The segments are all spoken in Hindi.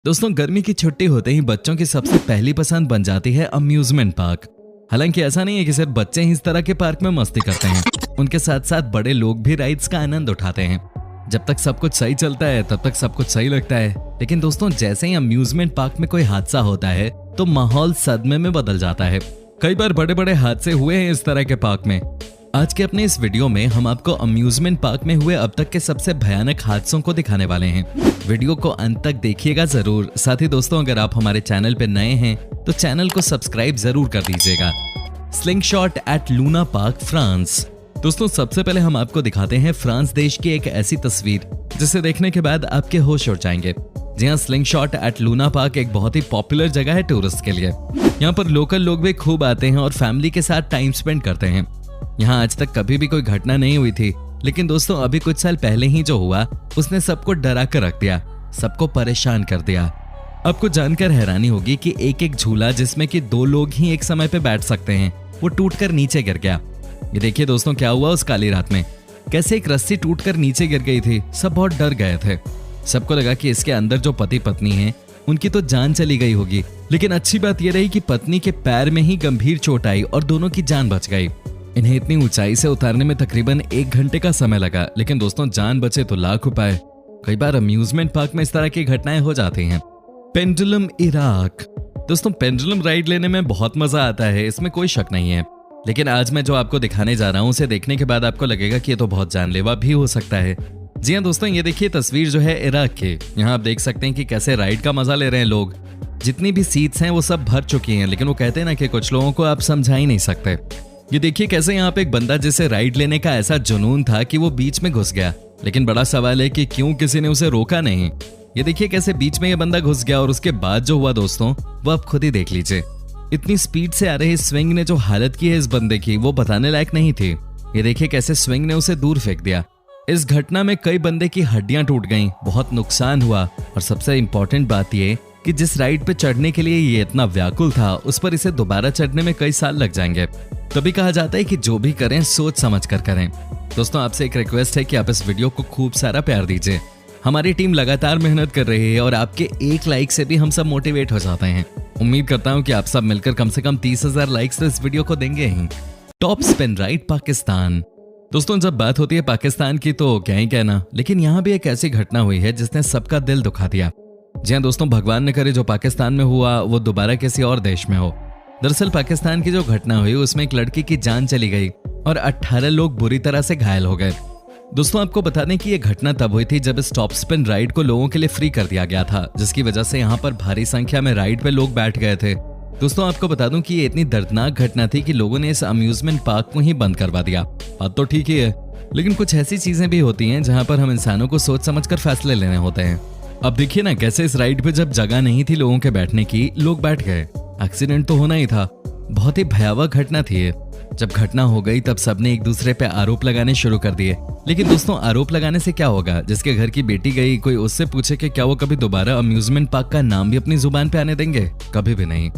दोस्तों, गर्मी की छुट्टी होते ही बच्चों की सबसे पहली पसंद बन जाती है अम्यूजमेंट पार्क। हालांकि ऐसा नहीं है कि सिर्फ बच्चे ही इस तरह के पार्क में मस्ती करते हैं, उनके साथ साथ बड़े लोग भी राइड्स का आनंद उठाते हैं। जब तक सब कुछ सही चलता है तब तक सब कुछ सही लगता है, लेकिन दोस्तों जैसे ही अम्यूजमेंट पार्क में कोई हादसा होता है तो माहौल सदमे में बदल जाता है। कई बार बड़े बड़े हादसे हुए हैं इस तरह के पार्क में। आज के अपने इस वीडियो में हम आपको अम्यूजमेंट पार्क में हुए अब तक के सबसे भयानक हादसों को दिखाने वाले हैं। वीडियो को अंत तक देखिएगा जरूर। साथ ही दोस्तों, अगर आप हमारे चैनल पे नए हैं तो चैनल को सब्सक्राइब जरूर कर दीजिएगा। स्लिंगशॉट एट लूना पार्क, फ्रांस। दोस्तों, सबसे पहले हम आपको दिखाते हैं फ्रांस देश की एक ऐसी तस्वीर जिसे देखने के बाद आपके होश उड़ जाएंगे। जी हाँ, स्लिंगशॉट एट लूना पार्क एक बहुत ही पॉपुलर जगह है टूरिस्ट के लिए। यहाँ पर लोकल लोग भी खूब आते हैं और फैमिली के साथ टाइम स्पेंड करते हैं। यहाँ आज तक कभी भी कोई घटना नहीं हुई थी, लेकिन दोस्तों अभी कुछ साल पहले ही जो हुआ उसने सबको डरा कर रख दिया, सबको परेशान कर दिया। आपको जानकर हैरानी होगी कि एक एक झूला जिसमें कि 2 लोग ही एक समय पे बैठ सकते हैं, वो टूटकर नीचे गिर गया। ये देखिए दोस्तों क्या हुआ उस काली रात में, कैसे एक रस्सी टूटकर नीचे गिर गई थी। सब बहुत डर गए थे। सबको लगा कि इसके अंदर जो पति पत्नी हैं उनकी तो जान चली गई होगी, लेकिन अच्छी बात यह रही कि पत्नी के पैर में ही गंभीर चोट आई और दोनों की जान बच गई। इन्हें इतनी ऊंचाई से उतारने में तकरीबन 1 घंटे का समय लगा, लेकिन दोस्तों जान बचे तो लाख उपाय। कई बार अम्यूजमेंट पार्क में इस तरह की घटनाएं हो जाती हैं। Pendulum, Iraq. दोस्तों, पेंडुलम राइड लेने में बहुत मजा आता है, इसमें कोई शक नहीं है। लेकिन आज मैं जो आपको दिखाने जा रहा हूं उसे देखने के बाद आपको लगेगा कि ये तो बहुत जानलेवा भी हो सकता है। जी हाँ दोस्तों, ये देखिए तस्वीर जो है इराक की। यहाँ आप देख सकते हैं कि कैसे राइड का मजा ले रहे हैं लोग। जितनी भी सीट्स हैं वो सब भर चुकी हैं, लेकिन वो कहते हैं ना कि कुछ लोगों को आप समझा ही नहीं सकते। ये देखिए कैसे यहाँ पे एक बंदा जिसे राइड लेने का ऐसा जुनून था कि वो बीच में घुस गया, लेकिन बड़ा सवाल है कि क्यों किसी ने उसे रोका नहीं। ये देखिए कैसे बीच में ये बंदा घुस गया और उसके बाद जो हुआ दोस्तों वो आप खुद ही देख लीजिए। इतनी स्पीड से आ रही स्विंग ने जो हालत की है इस बंदे की वो बताने लायक नहीं थी। ये देखिए कैसे स्विंग ने उसे दूर फेंक दिया। इस घटना में कई बंदे की हड्डियां टूट गईं, बहुत नुकसान हुआ और सबसे इंपॉर्टेंट बात ये कि जिस राइड पे चढ़ने के लिए ये इतना व्याकुल था उस पर इसे दोबारा चढ़ने में कई साल लग जाएंगे। तभी कहा जाता है कि जो भी करें सोच समझ कर करें। दोस्तों, आपसे एक रिक्वेस्ट है कि आप इस वीडियो को खूब सारा प्यार दीजिए। हमारी टीम लगातार मेहनत कर रही है और आपके एक लाइक से भी हम सब मोटिवेट हो जाते हैं। उम्मीद करता हूं कि आप सब मिलकर कम से कम 30,000 लाइक्स तो इस वीडियो को देंगे ही। Top spin ride, Pakistan. दोस्तों, जब बात होती है पाकिस्तान की तो क्या ही कहना, लेकिन यहाँ भी एक ऐसी घटना हुई है जिसने सबका दिल दुखा दिया। जी हाँ दोस्तों, भगवान ने करे जो पाकिस्तान में हुआ वो दोबारा किसी और देश में हो। दरअसल पाकिस्तान की जो घटना हुई उसमें एक लड़की की जान चली गई और 18 लोग बुरी तरह से घायल हो गए। दोस्तों, आपको बता दें कि ये घटना तब हुई थी जब इस टॉप स्पिन राइड को लोगों के लिए फ्री कर दिया गया था, जिसकी वजह से यहाँ पर भारी संख्या में राइड पे लोग बैठ गए थे। दोस्तों, आपको बता दूं कि ये इतनी दर्दनाक घटना थी कि लोगों ने इस अम्यूजमेंट पार्क को ही बंद करवा दिया। बात तो ठीक ही है, लेकिन कुछ ऐसी चीजें भी होती हैं जहां पर हम इंसानों को सोच समझकर फैसले लेने होते हैं। अब देखिए ना कैसे इस राइड पे जब जगह नहीं थी लोगों के बैठने की, लोग बैठ गए। एक्सीडेंट तो होना ही था। बहुत ही भयावह घटना थी ये। जब घटना हो गई तब सबने एक दूसरे पे आरोप लगाने शुरू कर दिए, लेकिन दोस्तों आरोप लगाने से क्या होगा? जिसके घर की बेटी गई, कोई उससे पूछे कि क्या वो कभी दोबारा अम्यूजमेंट पार्क का नाम भी अपनी जुबान पे आने देंगे? कभी भी नहीं।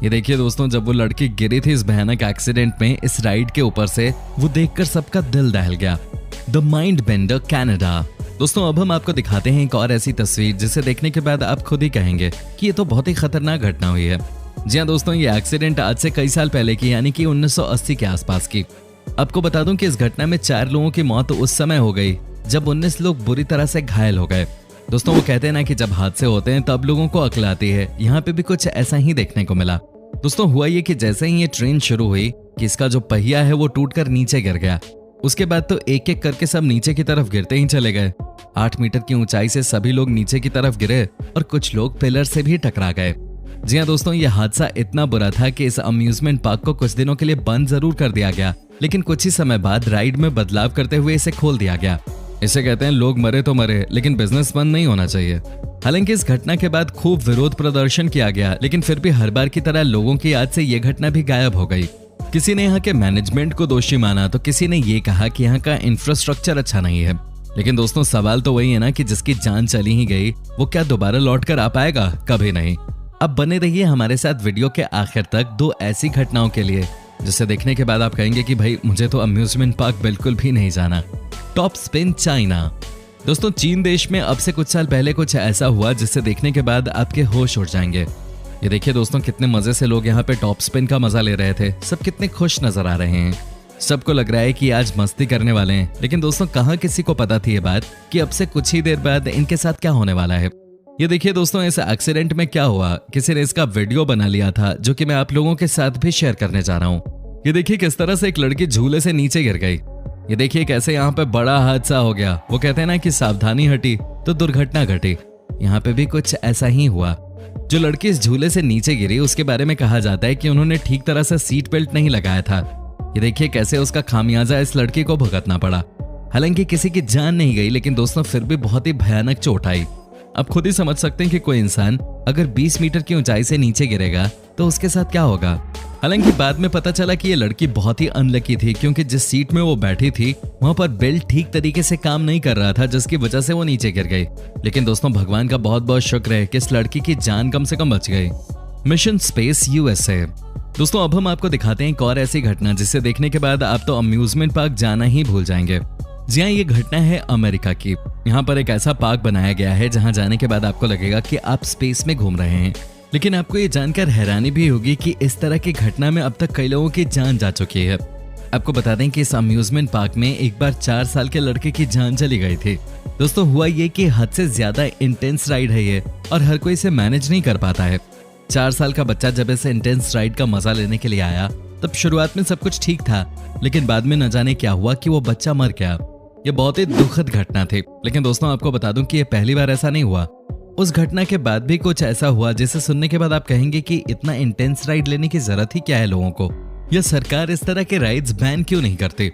ये देखिए दोस्तों, जब वो लड़की गिरी थी इस भयानक एक्सीडेंट में इस राइड के ऊपर से, वो देखकर सबका दिल दहल गया। The mind bender, Canada. दोस्तों, अब हम आपको दिखाते हैं एक और ऐसी तस्वीर जिसे देखने के बाद आप खुद ही कहेंगे कि ये तो बहुत ही खतरनाक घटना हुई है। जी हाँ दोस्तों, ये एक्सीडेंट आज से कई साल पहले की, यानी कि 1980 के आसपास की। आपको बता दूं कि इस घटना में 4 लोगों की मौत उस समय हो गई जब 19 लोग बुरी तरह से घायल हो गए। दोस्तों, वो कहते हैं ना कि जब हादसे होते हैं तब लोगों को अक्ल आती है। यहाँ पे भी कुछ ऐसा ही देखने को मिला। दोस्तों, हुआ ये कि जैसे ही ये ट्रेन शुरू हुई कि इसका जो पहिया है वो टूटकर नीचे गिर गया। उसके बाद तो एक एक करके सब नीचे की तरफ गिरते ही चले गए। 8 मीटर की ऊंचाई से सभी लोग नीचे की तरफ गिरे और कुछ लोग पिलर से भी टकरा गए। जी हाँ दोस्तों, ये हादसा इतना बुरा था कि इस अम्यूजमेंट पार्क को कुछ दिनों के लिए बंद जरूर कर दिया गया, लेकिन कुछ ही समय बाद राइड में बदलाव करते हुए इसे खोल दिया गया। इसे कहते हैं लोग मरे तो मरे, लेकिन बिजनेस बंद नहीं होना चाहिए। हालांकि इस घटना के बाद खूब विरोध प्रदर्शन किया गया, लेकिन फिर भी हर बार की तरह लोगों की याद से ये घटना भी गायब हो गई। किसी ने यहाँ के मैनेजमेंट को दोषी माना तो किसी ने ये कहा कि यहाँ का इंफ्रास्ट्रक्चर अच्छा नहीं है। लेकिन दोस्तों, सवाल तो वही है ना कि जिसकी जान चली ही गई वो क्या दोबारा लौट कर आ पाएगा? कभी नहीं। अब बने रहिए हमारे साथ वीडियो के आखिर तक 2 ऐसी घटनाओं के लिए जिसे देखने के बाद आप कहेंगे कि भाई मुझे तो अम्यूजमेंट पार्क बिल्कुल भी नहीं जाना। Top spin, China. दोस्तों चीन देश में अब से कुछ साल पहले कुछ ऐसा हुआ जिससे देखने के बाद आपके होश उड़ जाएंगे। ये देखिए दोस्तों कितने मजे से लोग यहाँ पे टॉप स्पिन का मजा ले रहे थे। सब कितने खुश नजर आ रहे हैं। सबको लग रहा है कि आज मस्ती करने वाले हैं, लेकिन दोस्तों कहाँ किसी को पता थी ये बात कि अब से कुछ ही देर बाद इनके साथ क्या होने वाला है। ये देखिए दोस्तों इस एक्सीडेंट में क्या हुआ, किसी ने इसका वीडियो बना लिया था जो कि मैं आप लोगों के साथ भी शेयर करने जा रहा हूँ। ये देखिए किस तरह से एक लड़की झूले से नीचे गिर गई। ये देखिए कैसे यहाँ पे बड़ा हादसा हो गया। वो कहते हैं ना कि सावधानी हटी तो दुर्घटना घटी। यहाँ पे भी कुछ ऐसा ही हुआ। जो लड़की इस झूले से नीचे गिरी उसके बारे में कहा जाता है कि उन्होंने ठीक तरह से सीट बेल्ट नहीं लगाया था। ये देखिए कैसे उसका खामियाजा इस लड़की को भुगतना पड़ा। हालांकि किसी की जान नहीं गई, लेकिन दोस्तों फिर भी बहुत ही भयानक चोट आई। आप खुद ही समझ सकते हैं कि कोई इंसान अगर 20 मीटर की ऊंचाई से नीचे गिरेगा तो उसके साथ क्या होगा। हालांकि बाद में पता चला कि ये लड़की बहुत ही अनलकी थी, क्योंकि जिस सीट में वो बैठी थी वहां पर बेल्ट ठीक तरीके से काम नहीं कर रहा था, जिसकी वजह से वो नीचे गिर गई। लेकिन दोस्तों भगवान का बहुत बहुत शुक्र है कि इस लड़की की जान कम से कम बच गई। Mission space USA. दोस्तों अब हम आपको दिखाते हैं एक और ऐसी घटना जिसे देखने के बाद आप तो अम्यूजमेंट पार्क जाना ही भूल जाएंगे। जी हाँ, ये घटना है अमेरिका की। यहाँ पर एक ऐसा पार्क बनाया गया है जहाँ जाने के बाद आपको लगेगा कि आप स्पेस में घूम रहे हैं। लेकिन आपको ये जानकर हैरानी भी होगी कि इस तरह की घटना में अब तक कई लोगों की जान जा चुकी है। आपको बता दें कि इस अम्यूजमेंट पार्क में एक बार 4 साल के लड़के की जान चली गई थी। दोस्तों हुआ ये कि हद से ज्यादा इंटेंस राइड है ये, और हर कोई इसे मैनेज नहीं कर पाता है। 4 साल का बच्चा जब इस इंटेंस राइड का मजा लेने के लिए आया तब शुरुआत में सब कुछ ठीक था, लेकिन बाद में न जाने क्या हुआ कि वो बच्चा मर गया। ये बहुत ही दुखद घटना थी। लेकिन दोस्तों आपको बता दूं कि ये पहली बार ऐसा नहीं हुआ। उस घटना के बाद भी कुछ ऐसा हुआ जिसे सुनने के बाद आप कहेंगे कि इतना इंटेंस राइड लेने की जरूरत ही क्या है लोगों को, या सरकार इस तरह के राइड्स बैन क्यों नहीं करती।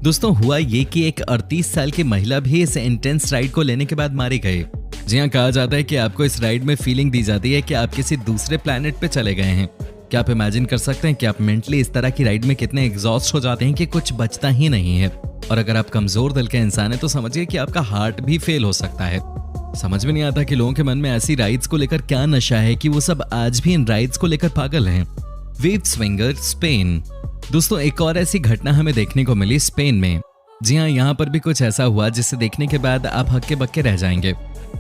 दोस्तों हुआ ये कि एक 38 साल की महिला भी इस इंटेंस राइड को लेने के बाद मारी गई। जी हाँ, कहा जाता है कि आपको इस राइड में फीलिंग दी जाती है कि आप किसी दूसरे प्लेनेट पे चले गए हैं। क्या आप इमेजिन कर सकते हैं कि आप मेंटली इस तरह की राइड में कितने एग्जॉस्ट हो जाते हैं कि कुछ बचता ही नहीं है। और अगर आप कमजोर दिल के इंसान हैं तो समझिए कि आपका हार्ट भी फेल हो सकता है। समझ में नहीं आता कि लोगों के मन में ऐसी राइड्स को लेकर क्या नशा है कि वो सब आज भी इन राइड्स को लेकर पागल हैं। Wave swinger Spain. दोस्तों एक और ऐसी घटना हमें देखने को मिली स्पेन में। जी हाँ, यहाँ पर भी कुछ ऐसा हुआ जिसे देखने के बाद आप हक्के बक्के रह जाएंगे।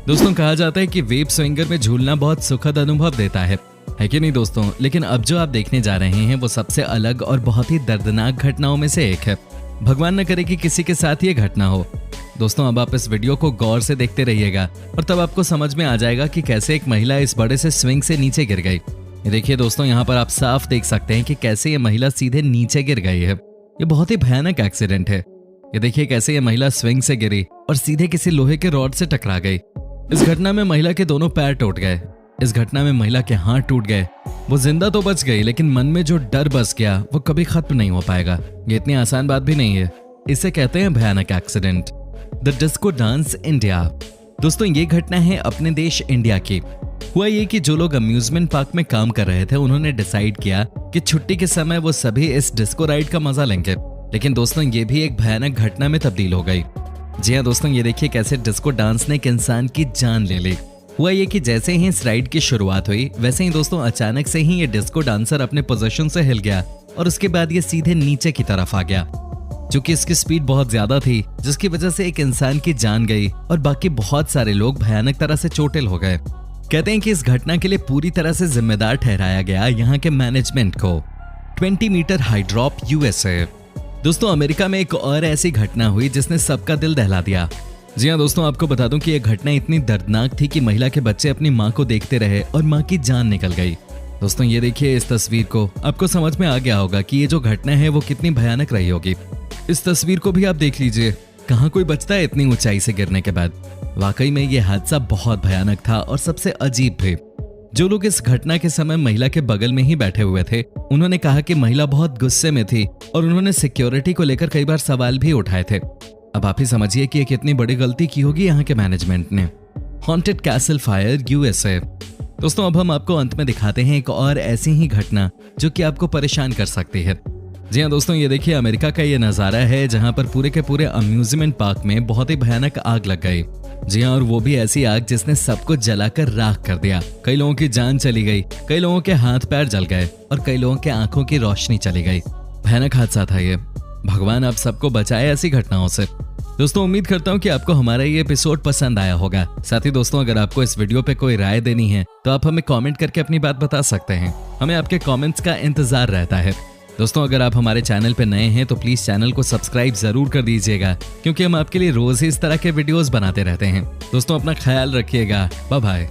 दोस्तों कहा जाता है कि वेव स्विंगर में झूलना बहुत सुखद अनुभव देता है कि नहीं दोस्तों। लेकिन अब जो आप देखने जा रहे हैं वो सबसे अलग और बहुत ही दर्दनाक घटनाओं में से एक है। भगवान न करे कि किसी के साथ ये घटना हो। दोस्तों अब आप इस वीडियो को गौर से देखते रहिएगा और तब आपको समझ में आ जाएगा कि कैसे एक महिला इस बड़े से स्विंग से नीचे गिर गई। देखिए दोस्तों यहाँ पर आप साफ देख सकते हैं कि कैसे ये महिला सीधे नीचे गिर गई है। ये बहुत ही भयानक एक्सीडेंट है। ये देखिए कैसे ये महिला स्विंग से गिरी और सीधे किसी लोहे के रॉड से टकरा गई। इस घटना में महिला के दोनों पैर टूट गए। इस घटना में महिला के हाथ टूट गए। वो जिंदा तो बच गई, लेकिन मन में जो डर बस गया वो कभी खत्म नहीं हो पाएगा। ये इतनी आसान बात भी नहीं है। इसे कहते हैं भयानक accident. The disco dance India. दोस्तों ये घटना है अपने देश इंडिया की। हुआ ये कि जो लोग अम्यूजमेंट पार्क में काम कर रहे थे उन्होंने डिसाइड किया कि छुट्टी के समय वो सभी इस डिस्को राइड का मजा लेंगे। लेकिन दोस्तों ये भी एक भयानक घटना में तब्दील हो गई। जी हाँ दोस्तों, ये देखिए कैसे डिस्को डांस ने एक इंसान की जान ले ली। हुआ ये कि जैसे ही इस राइड की शुरुआत हुई वैसे ही दोस्तों अचानक से ही ये डिस्को डांसर अपने पोजीशन से हिल गया और उसके बाद ये सीधे नीचे की तरफ आ गया। चूंकि इसकी स्पीड बहुत ज्यादा थी जिसकी वजह से एक इंसान की जान गई और बाकी बहुत सारे लोग भयानक तरह से चोटिल हो गए। कहते हैं कि इस घटना के लिए पूरी तरह से जिम्मेदार ठहराया गया यहाँ के मैनेजमेंट को। 20 मीटर हाई ड्रॉप यूएसए। दोस्तों अमेरिका में एक और ऐसी घटना हुई जिसने सबका दिल दहला दिया। जी हाँ दोस्तों, आपको बता दूं कि यह घटना इतनी दर्दनाक थी कि महिला के बच्चे अपनी मां को देखते रहे और मां की जान निकल गई। दोस्तों ये देखिए इस तस्वीर को, आपको समझ में आ गया होगा कि ये जो घटना है वो कितनी भयानक रही होगी। इस तस्वीर को भी आप देख लीजिए, कहाँ कोई बचता है इतनी ऊंचाई से गिरने के बाद। वाकई में ये हादसा बहुत भयानक था और सबसे अजीब भी। जो लोग इस घटना के समय महिला के बगल में ही बैठे हुए थे उन्होंने कहा कि महिला बहुत गुस्से में थी और उन्होंने सिक्योरिटी को लेकर कई बार सवाल भी उठाए थे। अब आप ही समझिए कि ये कितनी बड़ी गलती की होगी यहाँ के मैनेजमेंट ने। Haunted castle fire USA. दोस्तों अब हम आपको अंत में दिखाते हैं एक और ऐसी ही घटना जो कि आपको परेशान कर सकती है। जी हाँ दोस्तों, ये देखिए अमेरिका का ये नजारा है जहाँ पर पूरे के पूरे अम्यूजमेंट पार्क में बहुत ही भयानक आग लग गई। जी हाँ, और वो भी ऐसी आग जिसने सबको जलाकर राख कर दिया। कई लोगों की जान चली गई, कई लोगों के हाथ पैर जल गए और कई लोगों के आंखों की रोशनी चली गई। भयानक हादसा था ये। भगवान आप सबको बचाए ऐसी घटनाओं से। दोस्तों उम्मीद करता हूँ कि आपको हमारा ये एपिसोड पसंद आया होगा। साथ ही दोस्तों अगर आपको इस वीडियो पे कोई राय देनी है तो आप हमें कमेंट करके अपनी बात बता सकते हैं। हमें आपके कमेंट्स का इंतजार रहता है। दोस्तों अगर आप हमारे चैनल पे नए हैं तो प्लीज चैनल को सब्सक्राइब जरूर कर दीजिएगा, क्योंकि हम आपके लिए रोज ही इस तरह के वीडियोस बनाते रहते हैं। दोस्तों अपना ख्याल रखिएगा। Bye bye.